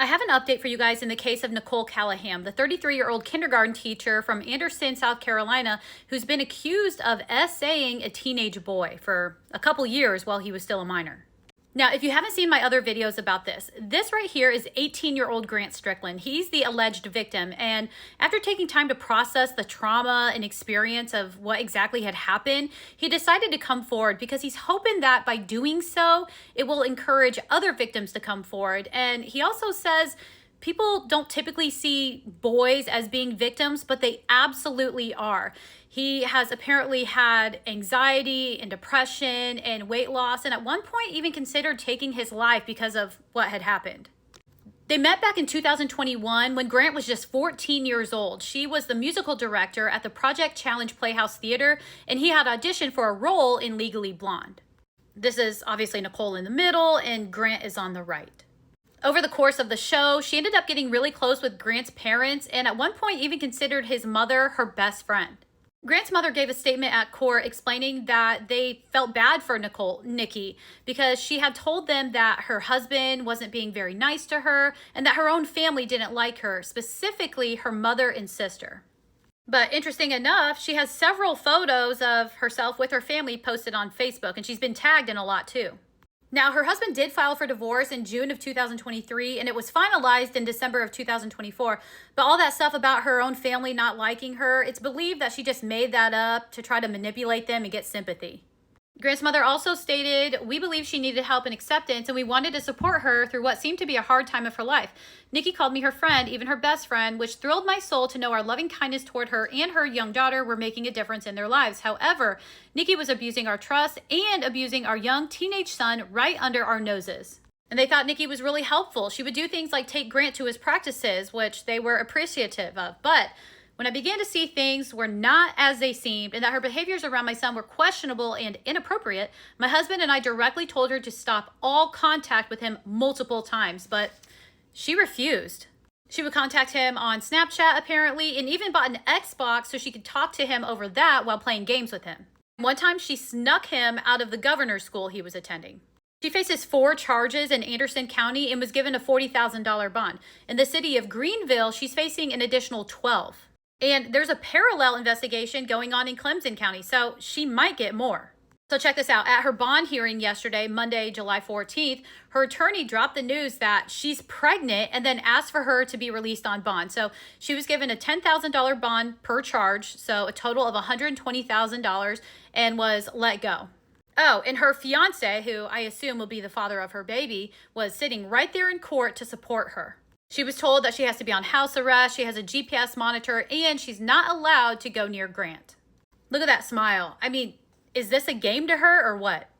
I have an update for you guys in the case of Nicole Callaham, the 33-year-old kindergarten teacher from Anderson, South Carolina, who's been accused of essaying a teenage boy for a couple years while he was still a minor. Now, if you haven't seen my other videos about this right here is 18-year-old Grant Strickland. He's the alleged victim, and after taking time to process the trauma and experience of what exactly had happened, he decided to come forward because he's hoping that by doing so, it will encourage other victims to come forward. And he also says people don't typically see boys as being victims, but they absolutely are. He has apparently had anxiety and depression and weight loss, and at one point even considered taking his life because of what had happened. They met back in 2021 when Grant was just 14 years old. She was the musical director at the Project Challenge Playhouse Theater, and he had auditioned for a role in Legally Blonde. This is obviously Nicole in the middle, and Grant is on the right. Over the course of the show, she ended up getting really close with Grant's parents, and at one point even considered his mother her best friend. Grant's mother gave a statement at court explaining that they felt bad for Nikki, because she had told them that her husband wasn't being very nice to her and that her own family didn't like her, specifically her mother and sister. But interesting enough, she has several photos of herself with her family posted on Facebook, and she's been tagged in a lot too. Now, her husband did file for divorce in June of 2023, and it was finalized in December of 2024. But all that stuff about her own family not liking her, it's believed that she just made that up to try to manipulate them and get sympathy. Grant's mother also stated, "We believe she needed help and acceptance, and we wanted to support her through what seemed to be a hard time of her life. Nikki called me her friend, even her best friend, which thrilled my soul to know our loving kindness toward her and her young daughter were making a difference in their lives. However, Nikki was abusing our trust and abusing our young teenage son right under our noses." And they thought Nikki was really helpful. She would do things like take Grant to his practices, which they were appreciative of. But when I began to see things were not as they seemed and that her behaviors around my son were questionable and inappropriate, my husband and I directly told her to stop all contact with him multiple times, but she refused. She would contact him on Snapchat apparently, and even bought an Xbox so she could talk to him over that while playing games with him. One time she snuck him out of the governor's school he was attending. She faces 4 charges in Anderson County and was given a $40,000 bond. In the city of Greenville, she's facing an additional 12. And there's a parallel investigation going on in Clemson County, so she might get more. So check this out. At her bond hearing yesterday, Monday, July 14th, her attorney dropped the news that she's pregnant and then asked for her to be released on bond. So she was given a $10,000 bond per charge, so a total of $120,000, and was let go. Oh, and her fiance, who I assume will be the father of her baby, was sitting right there in court to support her. She was told that she has to be on house arrest, she has a GPS monitor, and she's not allowed to go near Grant. Look at that smile. I mean, is this a game to her or what?